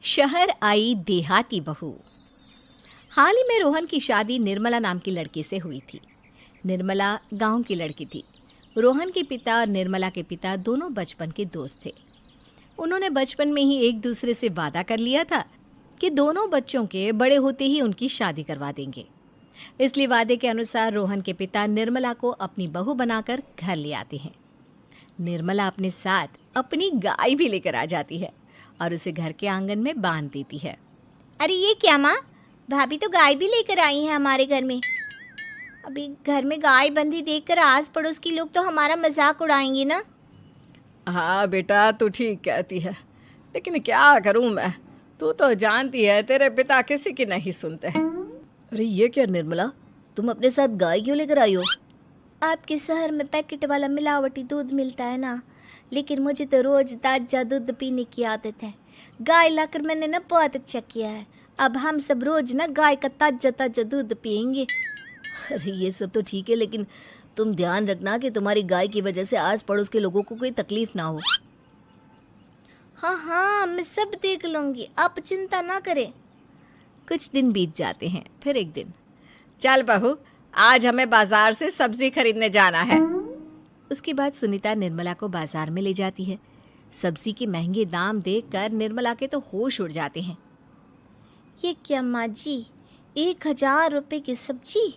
शहर आई देहाती बहू। हाल ही में रोहन की शादी निर्मला नाम की लड़की से हुई थी। निर्मला गांव की लड़की थी। रोहन के पिता और निर्मला के पिता दोनों बचपन के दोस्त थे। उन्होंने बचपन में ही एक दूसरे से वादा कर लिया था कि दोनों बच्चों के बड़े होते ही उनकी शादी करवा देंगे। इसलिए वादे के अनुसार रोहन के पिता निर्मला को अपनी बहू बनाकर घर ले आते हैं। निर्मला अपने साथ अपनी गाय भी लेकर आ जाती है और उसे घर के आंगन में बांध देती है। अरे ये क्या माँ, भाभी तो गाय भी लेकर आई हैं हमारे घर में। अभी घर में गाय बंधी देखकर आस पड़ोस के लोग तो हमारा मजाक उड़ाएंगे ना। हाँ बेटा, तू ठीक कहती है, लेकिन क्या करूँ मैं। तू तो जानती है तेरे पिता किसी की नहीं सुनते। अरे ये क्या निर्मला, तुम अपने साथ गाय क्यों लेकर आई हो? आपके शहर में पैकेट वाला मिलावटी दूध मिलता है ना, लेकिन मुझे तो रोज ताजा दूध पीने की आदत है। गाय लाकर मैंने ना बहुत अच्छा किया है। अब हम सब रोज ना गाय का ताजा ताजा दूध पियेंगे। अरे ये सब तो ठीक है, लेकिन तुम ध्यान रखना कि तुम्हारी गाय की वजह से आस पड़ोस के लोगों को कोई तकलीफ ना हो। हाँ हाँ, मैं सब देख लूँगी, आप चिंता ना करें। कुछ दिन बीत जाते हैं। फिर एक दिन, चल बहू, आज हमें बाजार से सब्जी खरीदने जाना है। उसके बाद सुनीता निर्मला को बाजार में ले जाती है। सब्जी के महंगे दाम देखकर निर्मला के तो होश उड़ जाते हैं। ये क्या माँ जी, 1000 रुपये की सब्जी,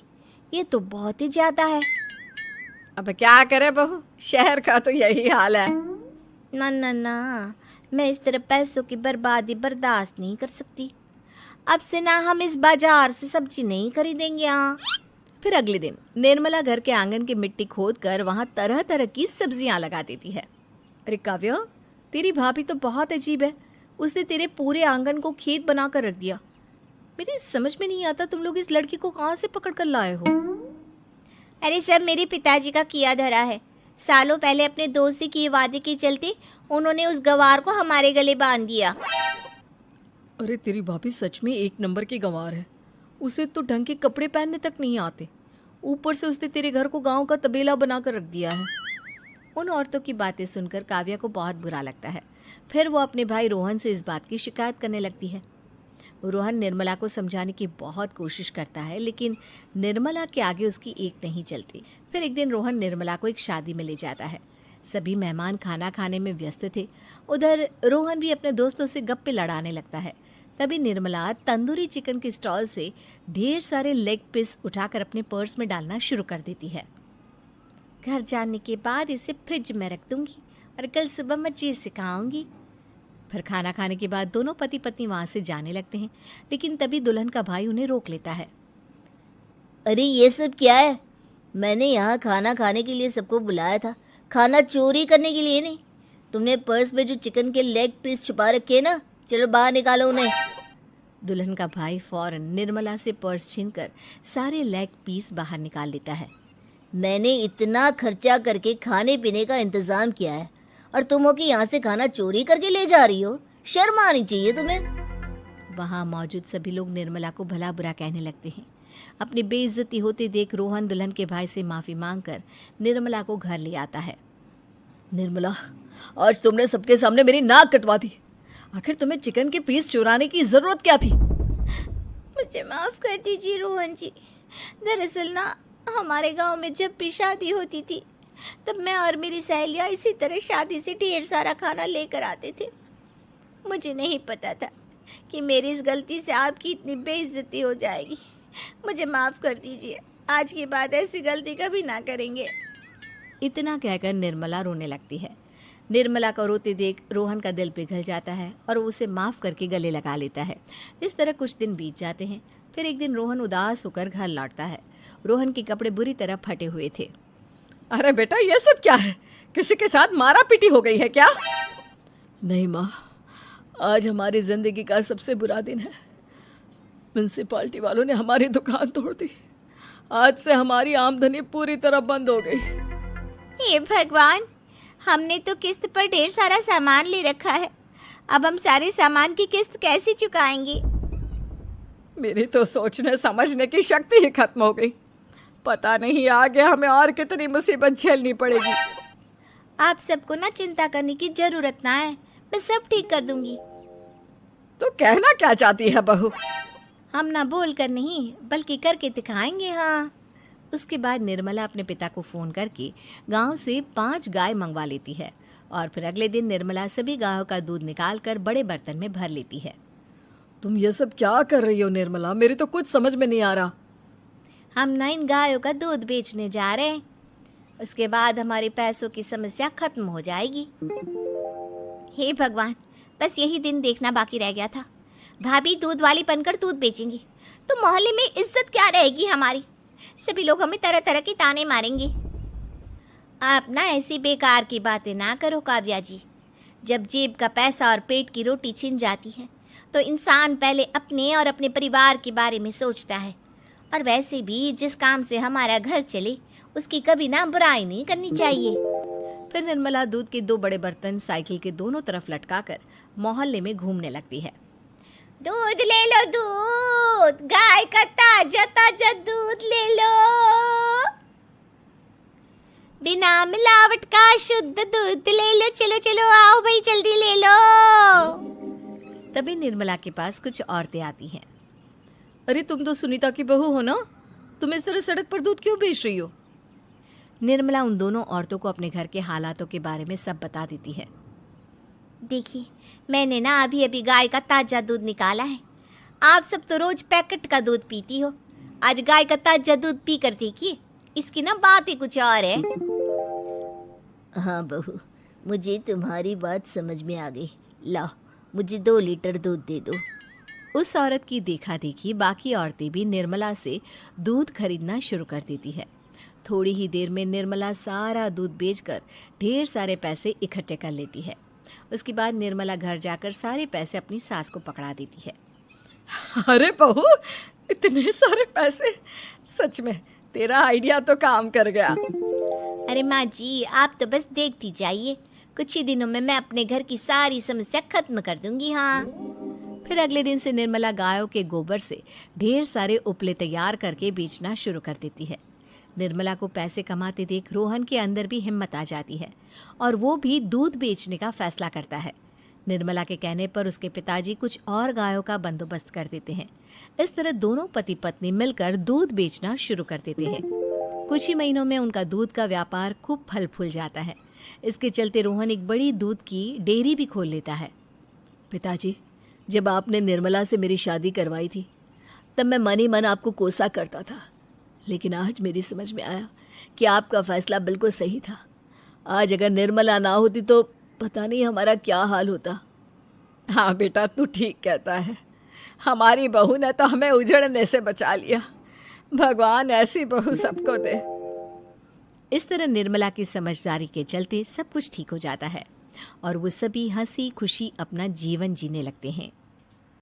ये तो बहुत ही ज़्यादा है। अब क्या करे बहू, शहर का तो यही हाल है। ना ना ना, मैं इस तरह पैसों की बर्बादी बर्दाश्त नहीं कर सकती। अब से ना हम इस बाजार से सब्जी नहीं खरीदेंगे। हाँ। फिर अगले दिन निर्मला घर के आंगन की मिट्टी खोद कर वहाँ तरह तरह की सब्जियाँ लगा देती है। अरे काव्या, तेरी भाभी तो बहुत अजीब है। उसने तेरे पूरे आंगन को खेत बना कर रख दिया। मेरी समझ में नहीं आता तुम लोग इस लड़की को कहाँ से पकड़ कर लाए हो। अरे सब मेरे पिताजी का किया धरा है। सालों पहले अपने दोस्त से किए वादे के चलते उन्होंने उस गवार को हमारे गले बांध दिया। अरे तेरी भाभी सच में एक नंबर की गंवार है। उसे तो ढंग के कपड़े पहनने तक नहीं आते, ऊपर से उसने तेरे घर को गांव का तबेला बनाकर रख दिया है। उन औरतों की बातें सुनकर काव्या को बहुत बुरा लगता है। फिर वो अपने भाई रोहन से इस बात की शिकायत करने लगती है। रोहन निर्मला को समझाने की बहुत कोशिश करता है, लेकिन निर्मला के आगे उसकी एक नहीं चलती। फिर एक दिन रोहन निर्मला को एक शादी में ले जाता है। सभी मेहमान खाना खाने में व्यस्त थे। उधर रोहन भी अपने दोस्तों से गप्पे लड़ाने लगता है। तभी निर्मला तंदूरी चिकन के स्टॉल से ढेर सारे लेग पीस उठाकर अपने पर्स में डालना शुरू कर देती है। घर जाने के बाद इसे फ्रिज में रख दूंगी और कल सुबह मच्छी सिखाऊंगी। फिर खाना खाने के बाद दोनों पति पत्नी वहाँ से जाने लगते हैं, लेकिन तभी दुल्हन का भाई उन्हें रोक लेता है। अरे ये सब क्या है? मैंने यहाँ खाना खाने के लिए सबको बुलाया था, खाना चोरी करने के लिए नहीं। तुमने पर्स में जो चिकन के लेग पीस छुपा रखे ना, चलो बाहर निकालो उन्हें। दुल्हन का भाई फौरन निर्मला से पर्स छीनकर सारे लेग पीस बाहर निकाल लेता है। मैंने इतना खर्चा करके खाने पीने का इंतजाम किया है और तुम हो कि यहाँ से खाना चोरी करके ले जा रही हो। शर्म आनी चाहिए तुम्हें। वहाँ मौजूद सभी लोग निर्मला को भला बुरा कहने लगते हैं। अपनी बेइज्जती होते देख रोहन दुल्हन के भाई से माफ़ी मांगकर निर्मला को घर ले आता है। निर्मला, आज तुमने सबके सामने मेरी नाक कटवा दी। आखिर तुम्हें चिकन के पीस चुराने की ज़रूरत क्या थी? मुझे माफ़ कर दीजिए रोहन जी। दरअसल ना, हमारे गांव में जब भी शादी होती थी तब मैं और मेरी सहेलियाँ इसी तरह शादी से ढेर सारा खाना लेकर आते थे। मुझे नहीं पता था कि मेरी इस गलती से आपकी इतनी बेइज्जती हो जाएगी। मुझे माफ़ कर दीजिए। आज के बाद ऐसी गलती कभी ना करेंगे। इतना कहकर निर्मला रोने लगती है। निर्मला को रोते देख रोहन का दिल पिघल जाता है और वो उसे माफ़ करके गले लगा लेता है। इस तरह कुछ दिन बीत जाते हैं। फिर एक दिन रोहन उदास होकर घर लौटता है। रोहन के कपड़े बुरी तरह फटे हुए थे। अरे बेटा, ये सब क्या है? किसी के साथ मारा पीटी हो गई है क्या? नहीं माँ, आज हमारी ज़िंदगी का सबसे बुरा दिन है। म्यूनसिपालिटी वालों ने हमारी दुकान तोड़ दी। आज से हमारी आमदनी पूरी तरह बंद हो गई। हे भगवान, हमने तो किस्त पर ढेर सारा सामान ले रखा है। अब हम सारे सामान की किस्त कैसे चुकाएंगे? मेरी तो सोचने समझने की शक्ति ही खत्म हो गई। पता नहीं आगे हमें और कितनी मुसीबत झेलनी पड़ेगी। आप सबको ना चिंता करने की जरूरत ना है, मैं सब ठीक कर दूंगी। तो कहना क्या चाहती है बहू? हम ना बोल कर नहीं बल्कि करके दिखाएंगे। हाँ। उसके बाद निर्मला अपने पिता को फ़ोन करके गांव से 5 गाय मंगवा लेती है और फिर अगले दिन निर्मला सभी गायों का दूध निकाल कर बड़े बर्तन में भर लेती है। तुम ये सब क्या कर रही हो निर्मला? मेरी तो कुछ समझ में नहीं आ रहा। हम ना इन गायों का दूध बेचने जा रहे हैं। उसके बाद हमारे पैसों की समस्या खत्म हो जाएगी। हे भगवान, बस यही दिन देखना बाकी रह गया था। भाभी दूध वाली बनकर दूध बेचेंगी तो मोहल्ले में इज्जत क्या रहेगी हमारी। सभी लोग हमें तरह तरह के ताने मारेंगे। आप ना ऐसी बेकार की बातें ना करो काव्या जी। जब जेब का पैसा और पेट की रोटी छिन जाती है तो इंसान पहले अपने और अपने परिवार के बारे में सोचता है। और वैसे भी जिस काम से हमारा घर चले उसकी कभी ना बुराई नहीं करनी चाहिए। फिर निर्मला दूध के 2 बड़े बर्तन साइकिल के दोनों तरफ लटकाकर मोहल्ले में घूमने लगती है। दूध ले लो, दूध, गाय का ताजा ताजा दूध ले लो, बिना मिलावट का शुद्ध दूध ले लो। चलो चलो आओ भाई, जल्दी ले लो। तभी निर्मला के पास कुछ औरतें आती हैं। अरे तुम तो सुनीता की बहू हो ना? तुम इस तरह सड़क पर दूध क्यों बेच रही हो? निर्मला उन दोनों औरतों को अपने घर के हालातों के बारे में सब बता देती है। देखिए, मैंने ना अभी अभी गाय का ताजा दूध निकाला है। आप सब तो रोज पैकेट का दूध पीती हो, आज गाय का ताजा दूध पी कर देखिए, इसकी ना बात ही कुछ और है। हाँ बहू, मुझे तुम्हारी बात समझ में आ गई। लाओ, मुझे 2 लीटर दूध दे दो। उस औरत की देखा देखी बाकी औरतें भी निर्मला से दूध खरीदना शुरू कर देती है। थोड़ी ही देर में निर्मला सारा दूध बेचकर ढेर सारे पैसे इकट्ठे कर लेती है। उसके बाद निर्मला घर जाकर सारे पैसे अपनी सास को पकड़ा देती है। अरे बहू, इतने सारे पैसे! सच में तेरा आइडिया तो काम कर गया। अरे माँ जी, आप तो बस देखती जाइए, कुछ ही दिनों में मैं अपने घर की सारी समस्या खत्म कर दूंगी। हाँ। फिर अगले दिन से निर्मला गायों के गोबर से ढेर सारे उपले तैयार करके बेचना शुरू कर देती है। निर्मला को पैसे कमाते देख रोहन के अंदर भी हिम्मत आ जाती है और वो भी दूध बेचने का फैसला करता है। निर्मला के कहने पर उसके पिताजी कुछ और गायों का बंदोबस्त कर देते हैं। इस तरह दोनों पति पत्नी मिलकर दूध बेचना शुरू कर देते हैं। कुछ ही महीनों में उनका दूध का व्यापार खूब फल फूल जाता है। इसके चलते रोहन एक बड़ी दूध की डेयरी भी खोल लेता है। पिताजी, जब आपने निर्मला से मेरी शादी करवाई थी तब मैं मन ही मन आपको कोसा करता था, लेकिन आज मेरी समझ में आया कि आपका फैसला बिल्कुल सही था। आज अगर निर्मला ना होती तो पता नहीं हमारा क्या हाल होता। हाँ बेटा, तू ठीक कहता है। हमारी बहू ने तो हमें उजड़ने से बचा लिया। भगवान ऐसी बहू सबको दे। इस तरह निर्मला की समझदारी के चलते सब कुछ ठीक हो जाता है और वो सभी हंसी खुशी अपना जीवन जीने लगते हैं।